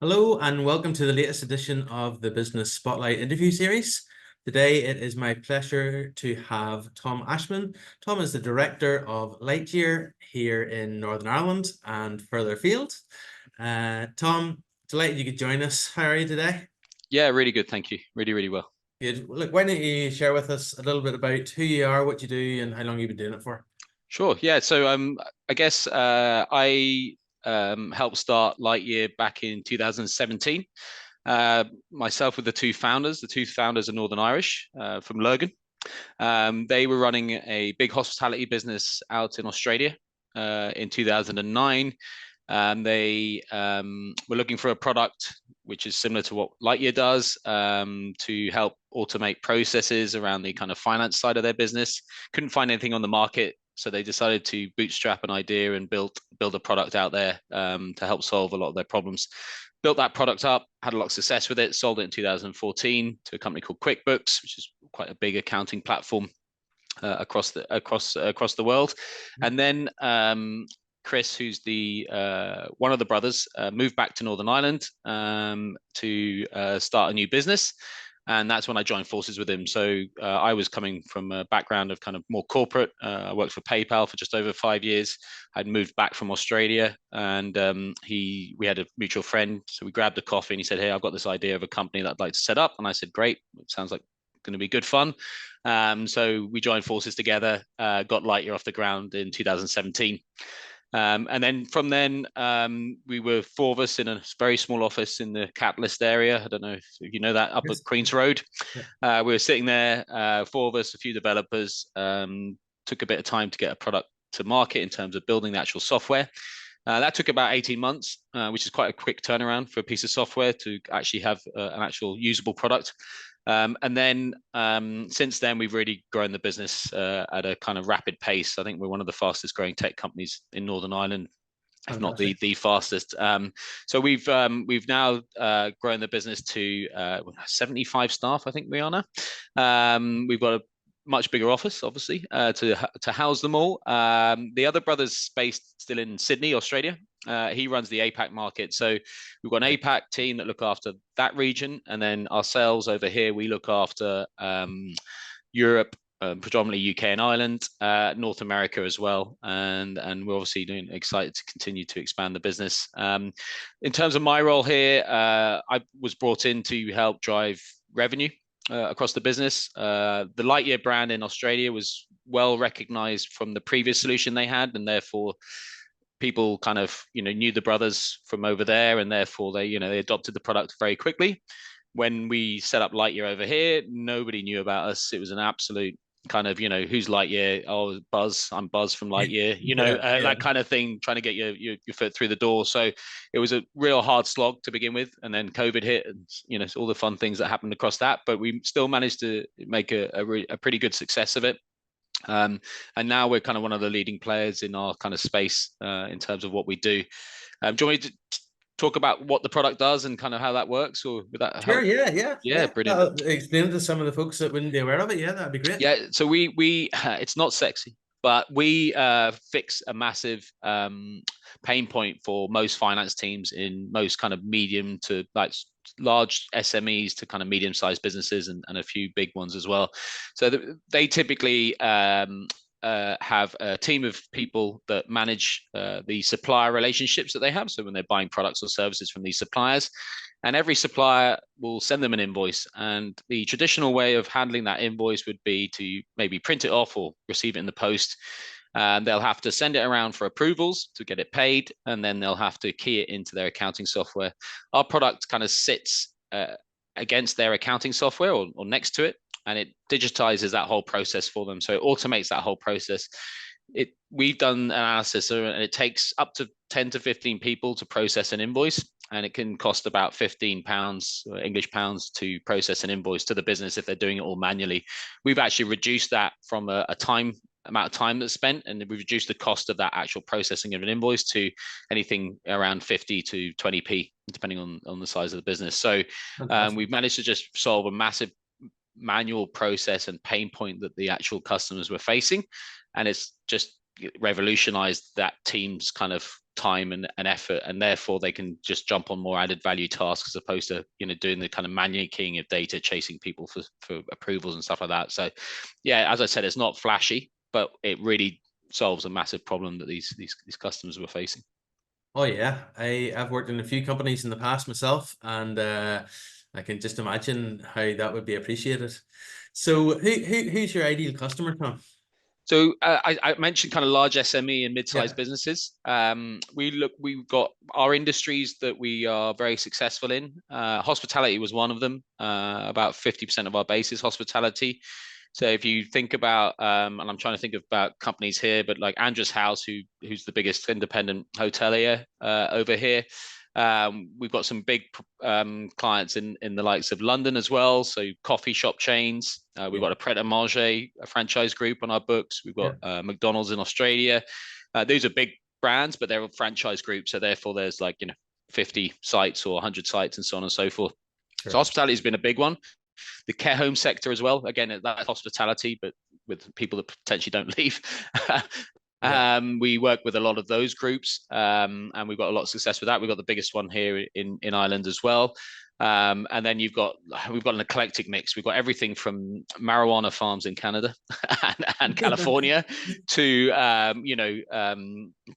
Hello and welcome to the latest edition of the Business Spotlight interview series. Today it is my pleasure to have Tom Ashman. Tom is the director of Lightyear here in Northern Ireland and further afield. Tom, delighted you could join us. How are you today? Yeah, really good. Thank you. Really, really well. Good. Look, why don't you share with us a little bit about who you are, what you do, and how long you've been doing it for? Sure. Yeah. So I guess I helped start Lightyear back in 2017. Myself with the two founders. The two founders are Northern Irish from Lurgan. They were running a big hospitality business out in Australia in 2009. They were looking for a product which is similar to what Lightyear does to help automate processes around the kind of finance side of their business. Couldn't find anything on the market, so they decided to bootstrap an idea and build a product out there to help solve a lot of their problems. Built that product up, had a lot of success with it, sold it in 2014 to a company called QuickBooks, which is quite a big accounting platform across the world. And then Chris, who's the one of the brothers, moved back to Northern Ireland to start a new business. And that's when I joined forces with him. So I was coming from a background of kind of more corporate. I worked for PayPal for just over 5 years. I'd moved back from Australia, and we had a mutual friend. So we grabbed a coffee, and he said, "Hey, I've got this idea of a company that I'd like to set up." And I said, "Great, it sounds like going to be good fun." So we joined forces together, got Lightyear off the ground in 2017. And then from then, we were four of us in a very small office in the Capitalist area. I don't know if you know that, up at Yes. Queen's Road. Yeah. We were sitting there, four of us, a few developers. Took a bit of time to get a product to market in terms of building the actual software. That took about 18 months, which is quite a quick turnaround for a piece of software to actually have an actual usable product. And then since then, we've really grown the business at a kind of rapid pace. I think we're one of the fastest growing tech companies in Northern Ireland, if not Fantastic. the fastest. So we've now grown the business to 75 staff, I think we are now. We've got a much bigger office, obviously, to house them all. The other brother's based still in Sydney, Australia. He runs the APAC market. So we've got an APAC team that look after that region, and then ourselves over here, we look after Europe, predominantly UK and Ireland, North America as well, and we're obviously excited to continue to expand the business. In terms of my role here, I was brought in to help drive revenue across the business. The Lightyear brand in Australia was well recognized from the previous solution they had, and therefore people kind of knew the brothers from over there, and therefore they adopted the product very quickly. When we set up Lightyear over here, nobody knew about us. It was an absolute kind of who's Lightyear? Oh, Buzz, I'm Buzz from Lightyear. Yeah, yeah. That kind of thing, trying to get your foot through the door. So it was a real hard slog to begin with, and then COVID hit, and all the fun things that happened across that. But we still managed to make a pretty good success of it. And now we're kind of one of the leading players in our kind of space in terms of what we do. Do you want me to talk about what the product does and kind of how that works, or would that Sure, help? yeah, yeah, Yeah, yeah. brilliant. Explain it to some of the folks that wouldn't be aware of it. Yeah, that'd be great. Yeah, so we it's not sexy, but we fix a massive pain point for most finance teams in most kind of medium to like large SMEs to kind of medium-sized businesses, and a few big ones as well. So they typically have a team of people that manage the supplier relationships that they have. So when they're buying products or services from these suppliers, and every supplier will send them an invoice. And the traditional way of handling that invoice would be to maybe print it off or receive it in the post. And they'll have to send it around for approvals to get it paid, and then they'll have to key it into their accounting software. Our product kind of sits against their accounting software, or next to it, and it digitizes that whole process for them. So it automates that whole process. We've done analysis, and it takes up to 10 to 15 people to process an invoice, and it can cost about £15 English pounds to process an invoice to the business if they're doing it all manually. We've actually reduced that from a amount of time that's spent, and we've reduced the cost of that actual processing of an invoice to anything around 50 to 20p, depending on the size of the business. So Fantastic. we've managed to just solve a massive manual process and pain point that the actual customers were facing, and it's just revolutionized that team's kind of time and effort, and therefore they can just jump on more added value tasks as opposed to doing the kind of manual keying of data, chasing people for approvals and stuff like that. So yeah, as I said, it's not flashy, but it really solves a massive problem that these customers were facing. Oh yeah, I've worked in a few companies in the past myself, and I can just imagine how that would be appreciated. So who's your ideal customer, Tom? So I mentioned kind of large SME and mid-sized Yeah, businesses. We've got our industries that we are very successful in. Hospitality was one of them. About 50% of our base is hospitality. So if you think about, and I'm trying to think about companies here, but like Andrew's House, who's the biggest independent hotelier over here. We've got some big clients in the likes of London as well. So coffee shop chains. We've got a Pret a Manger, a franchise group on our books. We've got McDonald's in Australia. These are big brands, but they're franchise groups. So therefore, there's 50 sites or 100 sites and so on and so forth. sure. So hospitality has been a big one. The care home sector as well. Again, that's hospitality, but with people that potentially don't leave. We work with a lot of those groups, and we've got a lot of success with that. We've got the biggest one here in Ireland as well. And then we've got an eclectic mix. We've got everything from marijuana farms in Canada and California to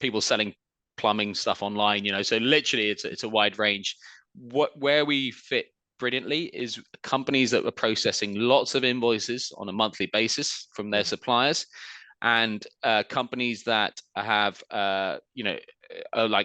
people selling plumbing stuff online. So literally, it's a wide range. Where we fit brilliantly is companies that are processing lots of invoices on a monthly basis from their suppliers, and companies that have are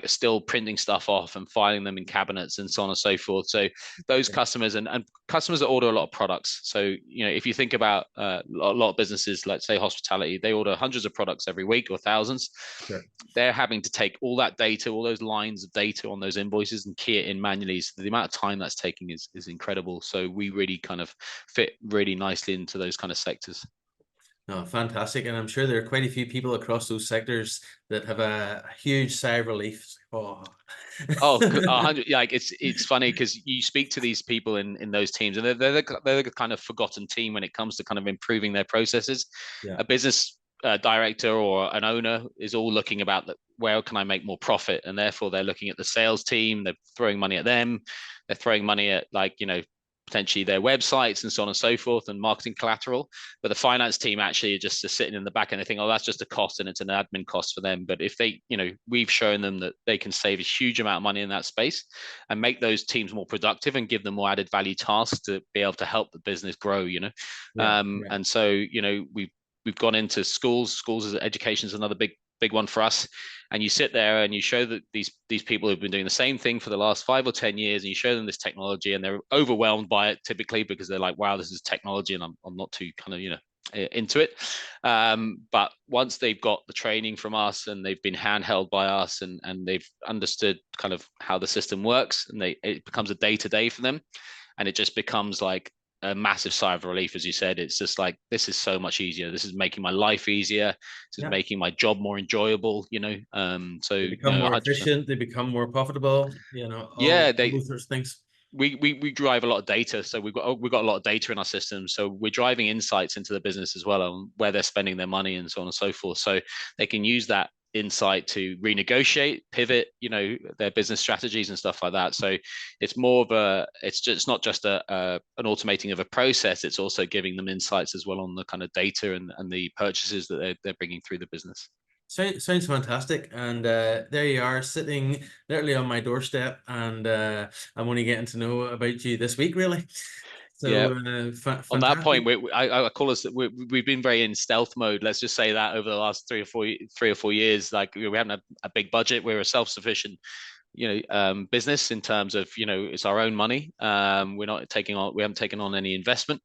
still printing stuff off and filing them in cabinets and so on and so forth. So those customers and customers that order a lot of products. So if you think about a lot of businesses, like say hospitality, they order hundreds of products every week or thousands. Sure. They're having to take all that data, all those lines of data on those invoices and key it in manually. So the amount of time that's taking is incredible. So we really kind of fit really nicely into those kind of sectors. No, fantastic. And I'm sure there are quite a few people across those sectors that have a huge sigh of relief. Oh, 100. Like it's funny because you speak to these people in those teams, and they're the kind of forgotten team when it comes to kind of improving their processes. yeah, A business director or an owner is all looking about where can I make more profit, and therefore they're looking at the sales team. They're throwing money at them. They're throwing money at potentially their websites and so on and so forth, and marketing collateral. But the finance team actually are just sitting in the back and they think, oh, that's just a cost and it's an admin cost for them. But if they, we've shown them that they can save a huge amount of money in that space and make those teams more productive and give them more added value tasks to be able to help the business grow. And so we've gone into schools. Schools as education is another big one for us. And you sit there and you show that these people who've been doing the same thing for the last 5 or 10 years, and you show them this technology, and they're overwhelmed by it typically because they're like, wow, this is technology, and I'm not too kind of into it. But once they've got the training from us and they've been handheld by us and they've understood kind of how the system works, and it becomes a day-to-day for them, and it just becomes like a massive sigh of relief. As you said, it's just like, this is so much easier. This is making my life easier. This is making my job more enjoyable. So they become more 100%. efficient. They become more profitable. All those sorts of things. We drive a lot of data, so we've got a lot of data in our system. So we're driving insights into the business as well on where they're spending their money and so on and so forth. So they can use that insight to renegotiate, pivot, their business strategies and stuff like that. So it's more of it's not just an automating of a process. It's also giving them insights as well on the kind of data and the purchases that they're bringing through the business. Sounds fantastic. And there you are, sitting literally on my doorstep, and I'm only getting to know about you this week, really. Yeah. So On that point, fantastic. I call us we've been very in stealth mode. Let's just say that over the last 3 or 4 years, like we haven't a big budget. We're a self-sufficient business in terms of it's our own money. We haven't taken on any investment.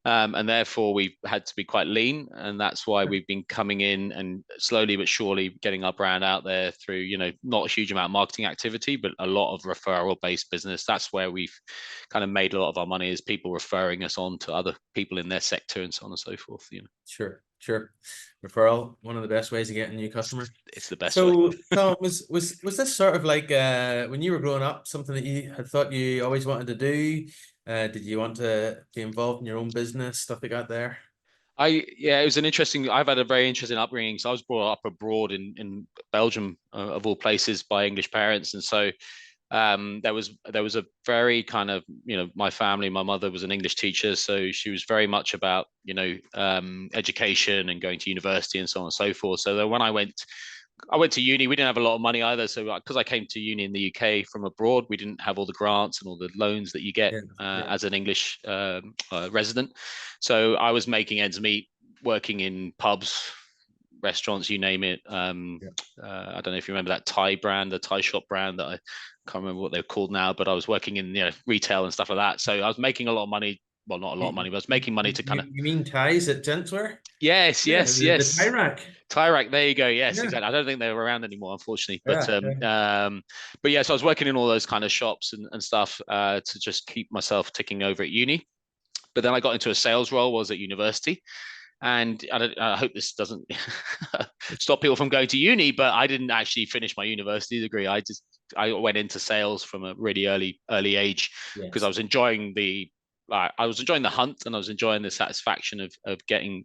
And therefore we've had to be quite lean, and that's why we've been coming in and slowly but surely getting our brand out there through not a huge amount of marketing activity, but a lot of referral based business. That's where we've kind of made a lot of our money, is people referring us on to other people in their sector and so on and so forth. Sure. Referral, one of the best ways of getting new customers. It's the best way. So Tom, was this sort of like when you were growing up, something that you had thought you always wanted to do? Did you want to be involved in your own business, stuff like that there? Yeah, it was an interesting. I've had a very interesting upbringing. So I was brought up abroad in Belgium, of all places, by English parents, and so there was a very kind of, my family. My mother was an English teacher, so she was very much about education and going to university and so on and so forth. So that when I went to uni. We didn't have a lot of money either. So because I came to uni in the UK from abroad, we didn't have all the grants and all the loans that you get Yeah, yeah, as an English resident. So I was making ends meet, working in pubs, restaurants, you name it. yeah. I don't know if you remember that Thai brand, the Thai shop brand that I can't remember what they're called now, but I was working in retail and stuff like that. So I was making a lot of money. Well, not a lot of money, but I was making money to kind of. You mean ties at Genswear? Yes, Yeah, yes, the tie yes. rack. Tyrac, there you go. Yes, Yeah, exactly. I don't think they're around anymore, unfortunately. yeah, yeah, But yeah, so I was working in all those kind of shops and stuff to just keep myself ticking over at uni. But then I got into a sales role, was at university, and I hope this doesn't stop people from going to uni. But I didn't actually finish my university degree. I went into sales from a really early age because I yes, was enjoying the hunt, and I was enjoying the satisfaction of getting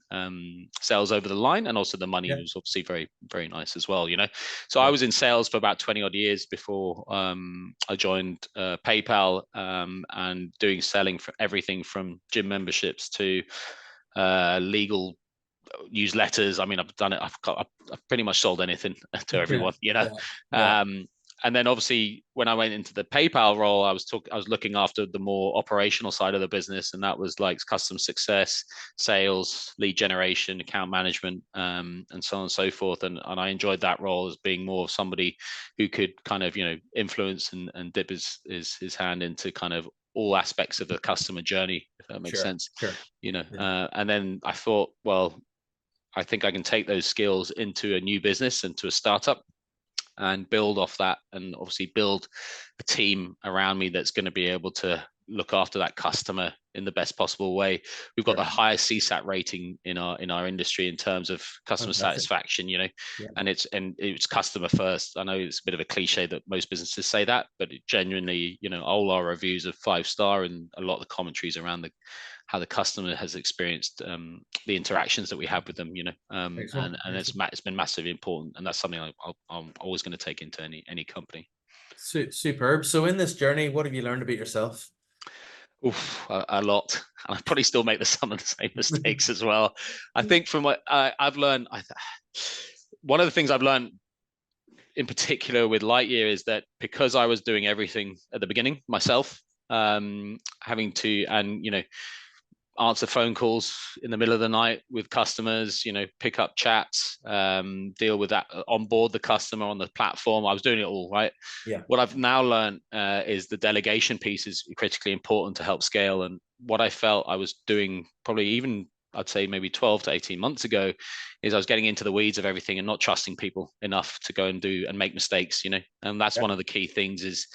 sales over the line, and also the money yeah, was obviously very very nice as well. So I yeah. was in sales for about 20 odd years before I joined PayPal, and doing selling for everything from gym memberships to legal newsletters. I mean, I've done it. I've pretty much sold anything to Yeah, everyone. yeah, yeah. Um, and then obviously when I went into the PayPal role, I was looking after the more operational side of the business, and that was like customer success, sales, lead generation, account management, and so on and so forth. And I enjoyed that role as being more of somebody who could kind of influence and dip his hand into kind of all aspects of the customer journey, if that makes Sure, sense. sure. Yeah, And then I thought, well, I think I can take those skills into a new business, into a startup, and build off that, and obviously build a team around me that's going to be able to look after that customer in the best possible way. We've got the sure. highest CSAT rating in our industry in terms of customer Fantastic. satisfaction, Yeah, and it's customer first. I know it's a bit of a cliche that most businesses say that, but it genuinely, all our reviews are 5-star, and a lot of the commentaries around how the customer has experienced the interactions that we have with them, excellent, and excellent. it's been massively important, and that's something I'm always going to take into any company. Superb. So in this journey, what have you learned about yourself? Oof, a lot, and I probably still make some of the same mistakes as well. I think from what I've learned, one of the things I've learned in particular with Lightyear is that because I was doing everything at the beginning myself, having to, and answer phone calls in the middle of the night with customers, pick up chats, deal with that, onboard the customer on the platform. I was doing it all, right? Yeah, What I've now learned is the delegation piece is critically important to help scale. And what I felt I was doing probably even, I'd say maybe 12 to 18 months ago, is I was getting into the weeds of everything and not trusting people enough to go and do and make mistakes, and that's yeah, one of the key things is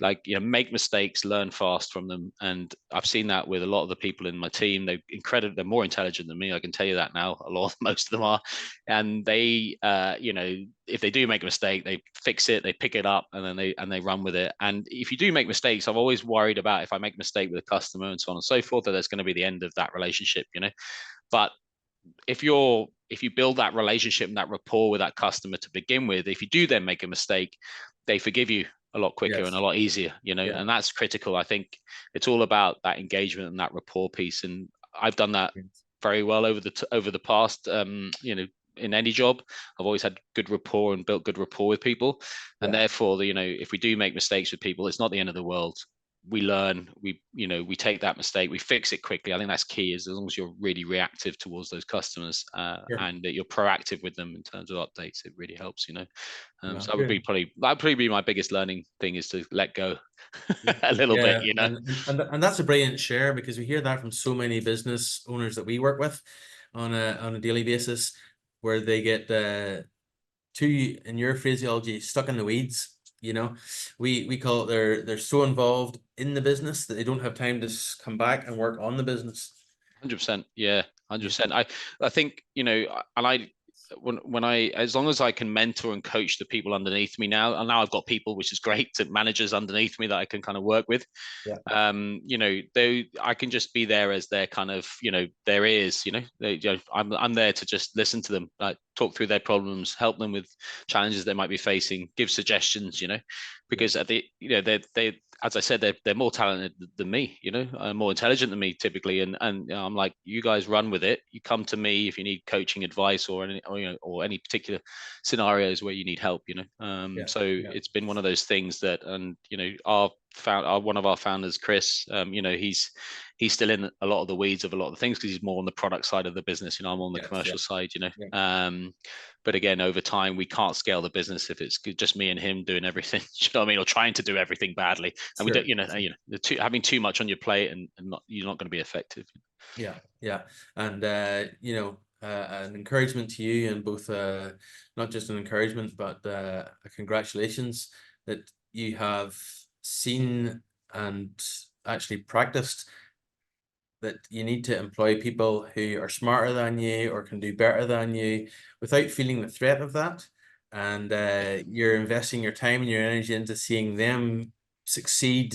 like, make mistakes, learn fast from them. And I've seen that with a lot of the people in my team. They're more intelligent than me, I can tell you that now. Most of them are. And they if they do make a mistake, they fix it, they pick it up, and then they run with it. And if you do make mistakes, I've always worried about, if I make a mistake with a customer and so on and so forth, that there's going to be the end of that relationship. But if you build that relationship and that rapport with that customer to begin with, if you do then make a mistake, they forgive you a lot quicker and a yes, lot easier, yeah, and that's critical. I think it's all about that engagement and that rapport piece, and I've done that yes, very well over the past. In any job, I've always had good rapport and built good rapport with people, and yeah, therefore, if we do make mistakes with people, it's not the end of the world. We learn, we take that mistake, we fix it quickly. I think that's key, is as long as you're really reactive towards those customers, sure. and that you're proactive with them in terms of updates, it really helps. No, So good. that'd probably be my biggest learning thing, is to let go a little bit. Yeah, and that's a brilliant share, because we hear that from so many business owners that we work with on a daily basis, where they get too, in your phraseology, stuck in the weeds. We call it, they're so involved in the business that they don't have time to come back and work on the business. 100%. Yeah, Yeah, 100%. I think, and when I, as long as I can mentor and coach the people underneath me now, and now I've got people, which is great, to managers underneath me that I can kind of work with. Yeah. I can just be there as their kind of, their ears. I'm there to just listen to them, like talk through their problems, help them with challenges they might be facing, give suggestions. Yeah. Because at the, they as I said, they're more talented than me, more intelligent than me typically. And I'm like, you guys run with it. You come to me if you need coaching advice or any particular scenarios where you need help, Yeah. So Yeah. it's been one of those things that, and, one of our founders, Chris, he's still in a lot of the weeds of a lot of the things because he's more on the product side of the business. I'm on the Yes. Yeah. commercial side, Yeah. but again, over time, we can't scale the business if it's just me and him doing everything. You know what I mean? Or trying to do everything badly, and we don't, Sure. having too much on your plate, and you're not going to be effective. Yeah, yeah. And an encouragement to you, and both not just an encouragement, but a congratulations that you have seen and actually practiced that you need to employ people who are smarter than you or can do better than you without feeling the threat of that. And you're investing your time and your energy into seeing them succeed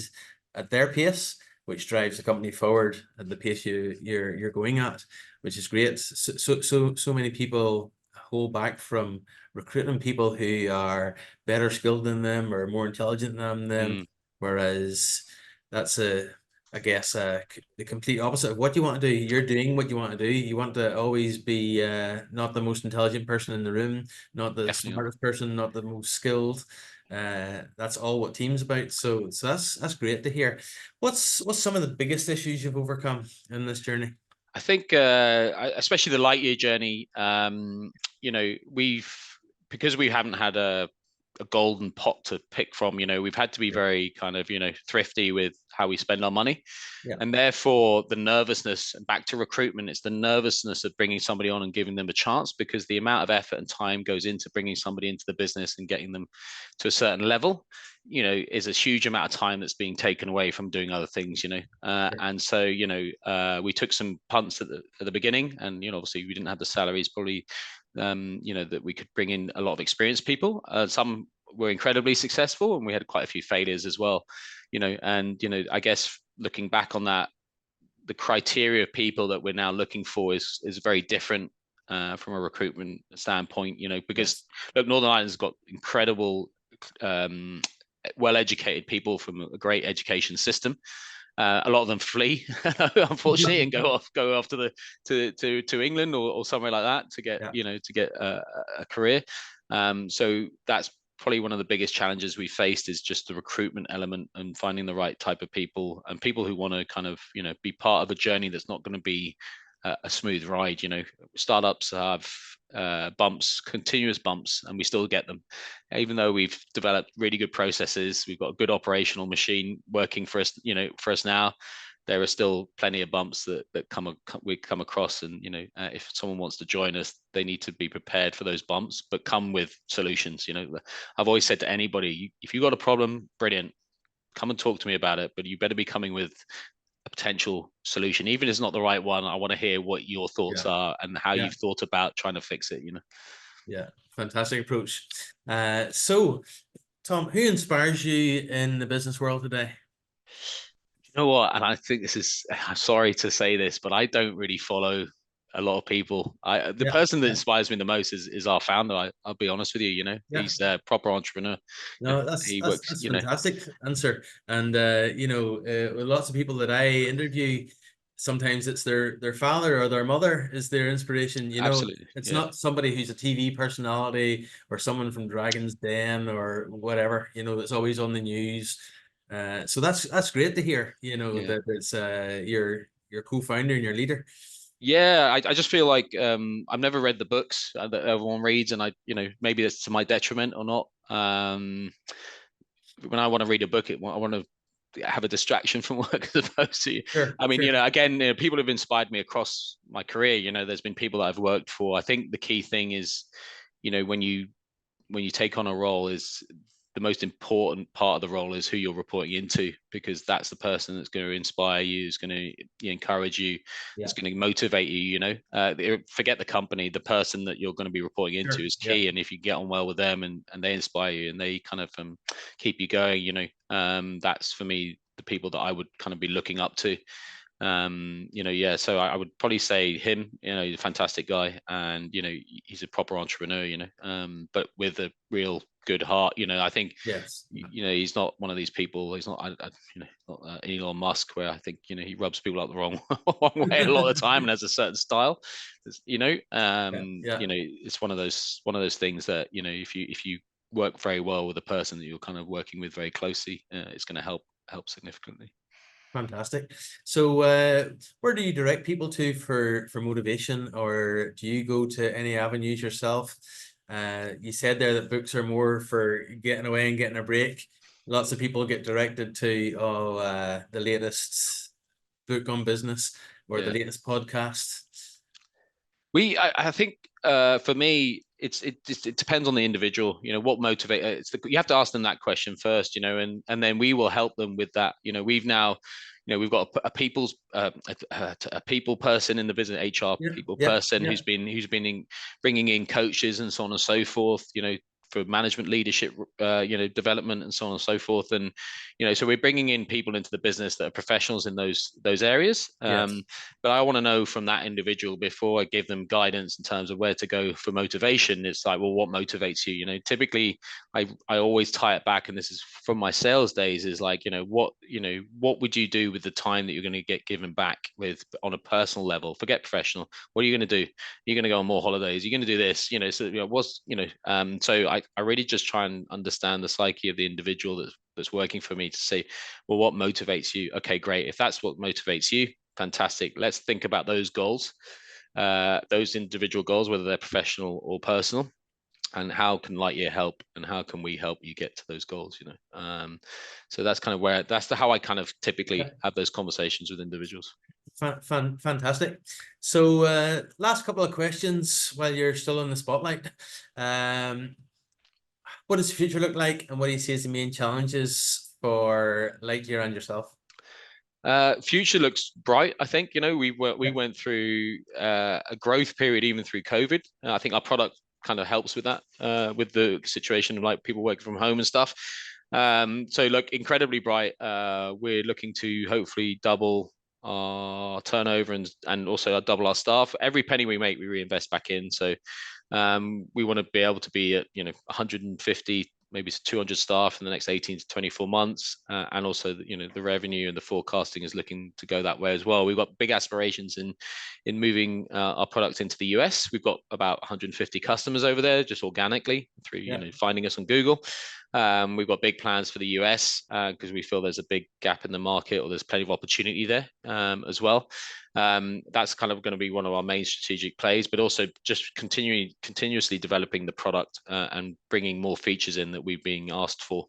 at their pace, which drives the company forward at the pace you're going at, which is great. So many people hold back from recruiting people who are better skilled than them or more intelligent than them, Mm, whereas that's I guess the complete opposite of what you want to do. You're doing what you want to do. You want to always be not the most intelligent person in the room, not the definitely not. smartest person, not the most skilled. That's all what team's about. So that's great to hear. What's some of the biggest issues you've overcome in this journey? I think, especially the Lightyear journey, we've, because we haven't had a golden pot to pick from, we've had to be Yeah, very kind of, thrifty with how we spend our money. yeah, And therefore, the nervousness, back to recruitment, it's the nervousness of bringing somebody on and giving them a chance, because the amount of effort and time goes into bringing somebody into the business and getting them to a certain level, is a huge amount of time that's being taken away from doing other things, yeah, and so, we took some punts at the beginning, and, obviously we didn't have the salaries probably, that we could bring in a lot of experienced people. Some were incredibly successful, and we had quite a few failures as well, and, I guess looking back on that, the criteria of people that we're now looking for is very different, from a recruitment standpoint, because yes, look, Northern Ireland's got incredible, um, well-educated people from a great education system. A lot of them flee, unfortunately, and go off to to England or somewhere like that to get, yeah, to get a career. So that's probably one of the biggest challenges we faced, is just the recruitment element and finding the right type of people, and people who want to kind of, be part of a journey that's not going to be a smooth ride. Startups have bumps, continuous bumps, and we still get them. Even though we've developed really good processes, we've got a good operational machine working for us, now. There are still plenty of bumps that we come across, and, if someone wants to join us, they need to be prepared for those bumps, but come with solutions. I've always said to anybody, if you've got a problem, brilliant, come and talk to me about it, but you better be coming with a potential solution. Even if it's not the right one, I want to hear what your thoughts yeah, are and how yeah, you've thought about trying to fix it. yeah. Fantastic approach. So Tom, who inspires you in the business world today? You know what? And I think this is, I'm sorry to say this, but I don't really follow a lot of people. The Yeah, person that yeah, inspires me the most is our founder. I'll be honest with you. yeah. He's a proper entrepreneur. No, that's He that's works. that's fantastic answer. And with lots of people that I interview, sometimes it's their father or their mother is their inspiration. Absolutely. It's Yeah. not somebody who's a TV personality or someone from Dragon's Den or whatever, that's always on the news. So that's great to hear, Yeah. that it's your co-founder and your leader. Yeah, I just feel like, I've never read the books that everyone reads, and maybe that's to my detriment or not. When I want to read a book, I want to have a distraction from work as opposed to, Sure, I mean, sure. again, people have inspired me across my career. There's been people that I've worked for. I think the key thing is, when you take on a role, is the most important part of the role is who you're reporting into, because that's the person that's going to inspire you, is going to encourage you, Yeah. is going to motivate you. Forget the company, the person that you're going to be reporting into Sure. is Yeah. key. And if you get on well with them, and they inspire you, and they kind of keep you going, that's for me the people that I would kind of be looking up to. Yeah, so I would probably say him. He's a fantastic guy, and he's a proper entrepreneur, but with a real good heart. I think Yes. he's not one of these people. He's not, not Elon Musk, where I think he rubs people up the wrong, wrong way a lot of the time and has a certain style. Yeah. Yeah. It's one of those things that if you work very well with a person that you're kind of working with very closely, it's going to help significantly. Fantastic. So, where do you direct people to for motivation, or do you go to any avenues yourself? You said there that books are more for getting away and getting a break. Lots of people get directed to the latest book on business or the Yeah. latest podcast. I think for me, it depends on the individual. What motivate. You have to ask them that question first. And then we will help them with that. We've got a people person in the business, HR Yeah, people yeah, person yeah, who's been bringing in coaches and so on and so forth. For management leadership, development and so on and so forth. And so we're bringing in people into the business that are professionals in those areas. yes, But I want to know from that individual before I give them guidance in terms of where to go for motivation. It's like, well, what motivates you? Typically I always tie it back, and this is from my sales days, is like, what would you do with the time that you're going to get given back with on a personal level? Forget professional. What are you going to do? You're going to go on more holidays. You're going to do this, so I really just try and understand the psyche of the individual that's working for me to say, well, what motivates you? Okay, great. If that's what motivates you, fantastic. Let's think about those goals, those individual goals, whether they're professional or personal, and how can Lightyear help, and how can we help you get to those goals? So that's kind of how I kind of typically have those conversations with individuals. fantastic. So, last couple of questions while you're still in the spotlight. What does the future look like, and what do you see as the main challenges for Lightyear and yourself? Future looks bright. I think we Yeah, went through a growth period even through COVID. I think our product kind of helps with that, with the situation of like people working from home and stuff. So look, incredibly bright. We're looking to hopefully double our turnover, and also double our staff. Every penny we make, we reinvest back in. So we want to be able to be at 150, maybe 200 staff in the next 18 to 24 months, and also the revenue and the forecasting is looking to go that way as well. We've got big aspirations in moving our product into the US. We've got about 150 customers over there just organically through yeah, finding us on Google. We've got big plans for the US because we feel there's a big gap in the market, or there's plenty of opportunity there as well. That's kind of going to be one of our main strategic plays, but also just continuously developing the product and bringing more features in that we've been asked for,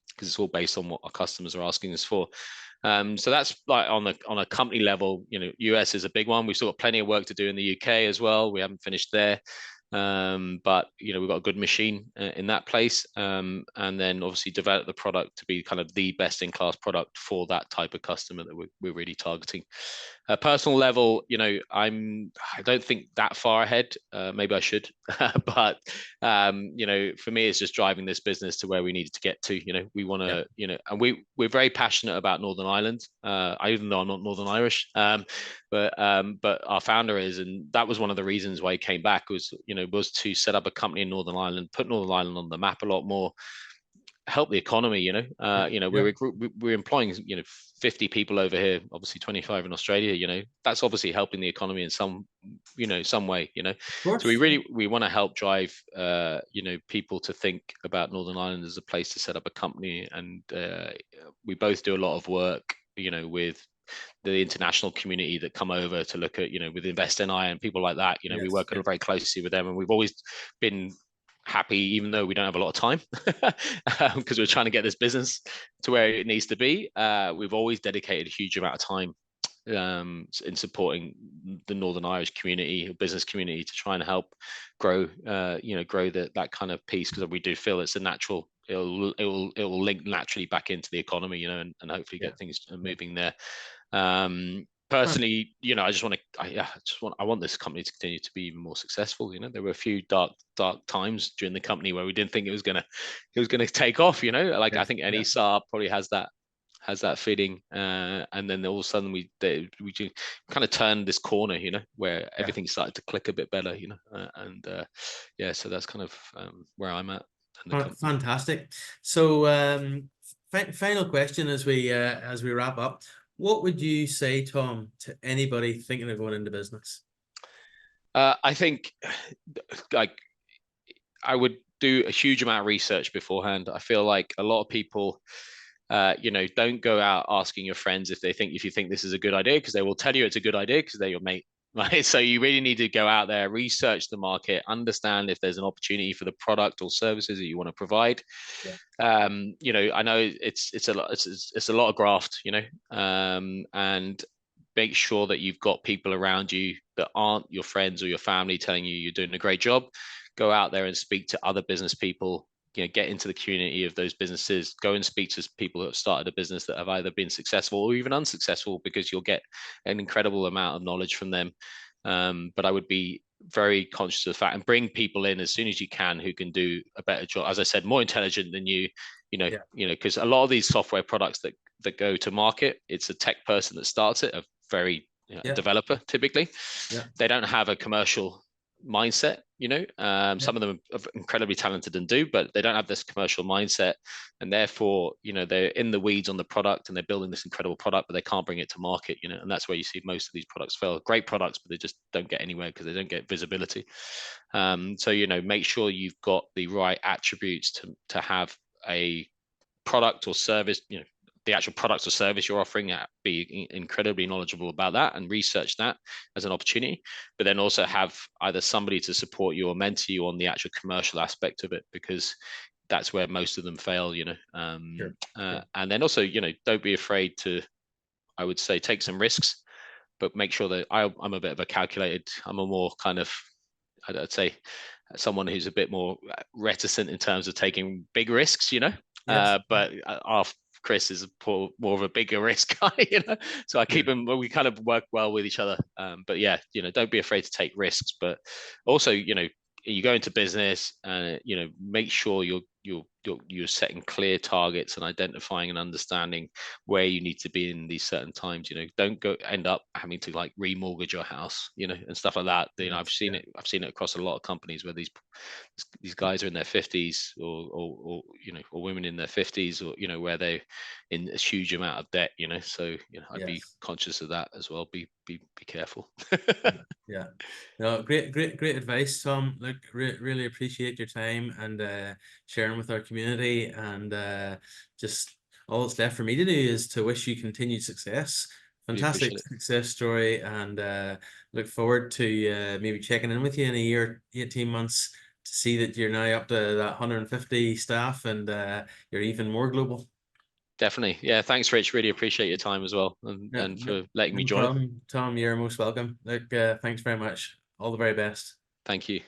because it's all based on what our customers are asking us for. So that's like on a company level. US is a big one. We've still got plenty of work to do in the UK as well. We haven't finished there. But we've got a good machine in that place, and then obviously develop the product to be kind of the best in class product for that type of customer that we're really targeting. Personal level, I don't think that far ahead. Maybe I should, but for me, it's just driving this business to where we needed to get to. We want to, and we're very passionate about Northern Ireland. Even though I'm not Northern Irish, but our founder is, and that was one of the reasons why he came back, was to set up a company in Northern Ireland, put Northern Ireland on the map a lot more, help the economy. yeah, We're employing 50 people over here, obviously 25 in Australia. That's obviously helping the economy in some way. of So course. we want to help drive people to think about Northern Ireland as a place to set up a company. And we both do a lot of work with the international community that come over to look at with Invest NI and people like that. We Yes, work yeah, very closely with them, and we've always been happy, even though we don't have a lot of time, because we're trying to get this business to where it needs to be. We've always dedicated a huge amount of time in supporting the Northern Irish community, business community, to try and help grow, grow that kind of piece, because we do feel it's a natural it will link naturally back into the economy, and hopefully Yeah. get things Yeah. moving there. Fun. Personally, I want this company to continue to be even more successful. There were a few dark times during the company where we didn't think it was gonna take off. Like Yeah. I think any Yeah. startup probably has that feeling, and then all of a sudden we kind of turned this corner, where Yeah. everything started to click a bit better, and yeah, so that's kind of where I'm at in the company. Fantastic. So, final question as we wrap up. What would you say, Tom, to anybody thinking of going into business? I think, like, I would do a huge amount of research beforehand. I feel like a lot of people, don't go out asking your friends if you think this is a good idea, because they will tell you it's a good idea because they're your mate. Right. So you really need to go out there, research the market, understand if there's an opportunity for the product or services that you want to provide. Yeah. I know it's a lot of graft, and make sure that you've got people around you that aren't your friends or your family telling you you're doing a great job. Go out there and speak to other business people, get into the community of those businesses, go and speak to people that have started a business that have either been successful or even unsuccessful, because you'll get an incredible amount of knowledge from them. But I would be very conscious of the fact, and bring people in as soon as you can who can do a better job, as I said, more intelligent than you, Yeah. because a lot of these software products that go to market, it's a tech person that starts it, a very Yeah. developer typically. Yeah. They don't have a commercial mindset. Yeah. Some of them are incredibly talented and do, but they don't have this commercial mindset, and therefore, they're in the weeds on the product and they're building this incredible product, but they can't bring it to market. And that's where you see most of these products fail. Great products, but they just don't get anywhere because they don't get visibility. So make sure you've got the right attributes to have a product or service, the actual product or service you're offering, be incredibly knowledgeable about that and research that as an opportunity, but then also have either somebody to support you or mentor you on the actual commercial aspect of it, because that's where most of them fail. Sure. Sure. And then also, don't be afraid to, I would say, take some risks, but make sure that I'm a bit of a calculated, I'm a more kind of, I'd say, someone who's a bit more reticent in terms of taking big risks, Yes. but our Chris is more of a bigger risk guy, so I keep Yeah. him, we kind of work well with each other. But yeah, don't be afraid to take risks, but also, you go into business, make sure you're setting clear targets and identifying and understanding where you need to be in these certain times. Don't go end up having to like remortgage your house, and stuff like that. I've Yes. seen Yeah. it. I've seen it across a lot of companies where these guys are in their 50s, or women in their 50s, or where they're in a huge amount of debt. So I'd be Yes. conscious of that as well. Be careful. Yeah. Yeah. No, great advice, Tom. Look, really appreciate your time and sharing with our community. And just all that's left for me to do is to wish you continued success. Really Fantastic appreciate it. success story, and look forward to maybe checking in with you in a year, 18 months, to see that you're now up to that 150 staff and you're even more global. Definitely. Yeah. Thanks, Rich. Really appreciate your time as well, and, Yeah, and no, for letting me no join. problem. Tom, you're most welcome. Look, thanks very much. All the very best. Thank you.